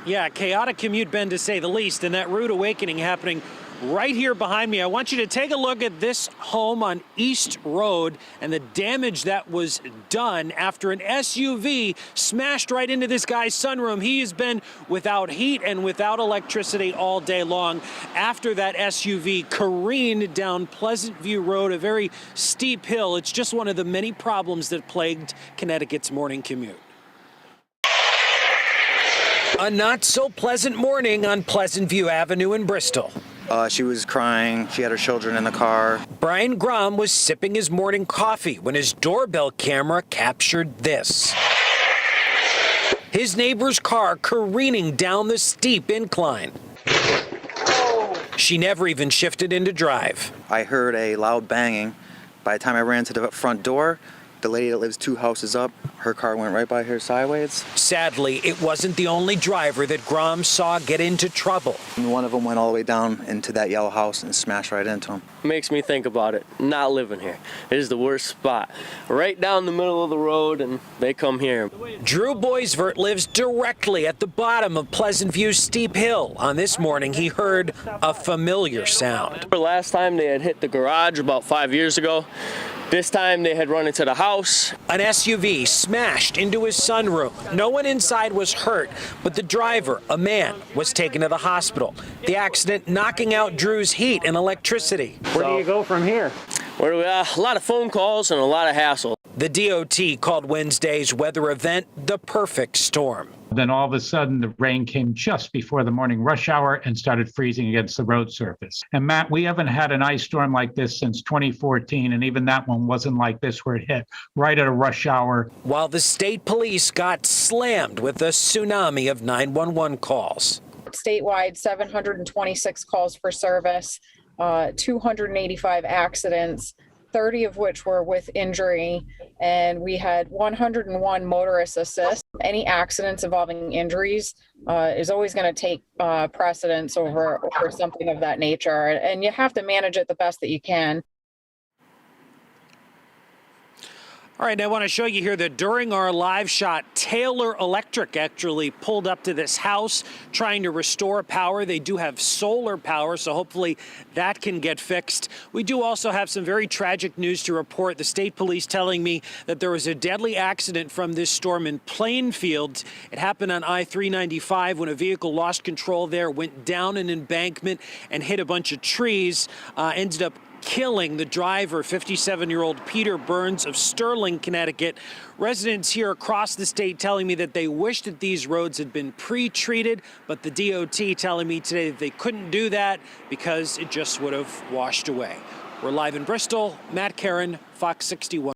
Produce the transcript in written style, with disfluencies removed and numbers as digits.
Yeah, chaotic commute, Ben, to say the least, and that rude awakening happening right here behind me. I want you to take a look at this home on East Road and the damage that was done after an SUV smashed right into this guy's sunroom. He has been without heat and without electricity all day long after that SUV careened down Pleasant View Road, a very steep hill. It's just one of the many problems that plagued Connecticut's morning commute. A not-so-pleasant morning on Pleasant View Avenue in Bristol. She was crying. She had her children in the car. Brian Grom was sipping his morning coffee when his doorbell camera captured this. His neighbor's car careening down the steep incline. She never even shifted into drive. I heard a loud banging. By the time I ran to the front door, the lady that lives 2 houses up, her car went right by her sideways. Sadly, it wasn't the only driver that Grom saw get into trouble. And one of them went all the way down into that yellow house and smashed right into him. Makes me think about it, not living here. It is the worst spot. Right down the middle of the road, and they come here. Drew Boisvert lives directly at the bottom of Pleasant View's steep hill. On this morning, he heard a familiar sound. Last time they had hit the garage about 5 years ago. This time they had run into the house. An SUV smashed into his sunroom. No one inside was hurt, but the driver, a man, was taken to the hospital. The accident knocking out Drew's heat and electricity. Where do you go from here? A lot of phone calls and a lot of hassle. The DOT called Wednesday's weather event the perfect storm. Then all of a sudden, the rain came just before the morning rush hour and started freezing against the road surface. And Matt, we haven't had an ice storm like this since 2014, and even that one wasn't like this where it hit right at a rush hour. While the state police got slammed with a tsunami of 911 calls. Statewide, 726 calls for service, 285 accidents, 30 of which were with injury, and we had 101 motorist assists. Any accidents involving injuries is always going to take precedence over something of that nature, and you have to manage it the best that you can. All right, I want to show you here that during our live shot, Taylor Electric actually pulled up to this house trying to restore power. They do have solar power, so hopefully that can get fixed. We do also have some very tragic news to report. The state police telling me that there was a deadly accident from this storm in Plainfield. It happened on I-395 when a vehicle lost control there, went down an embankment and hit a bunch of trees, ended up killing the driver, 57-year-old Peter Burns of Sterling, Connecticut. Residents here across the state telling me that they wish that these roads had been pre-treated, but the DOT telling me today that they couldn't do that because it just would have washed away. We're live in Bristol. Matt Caron, Fox 61.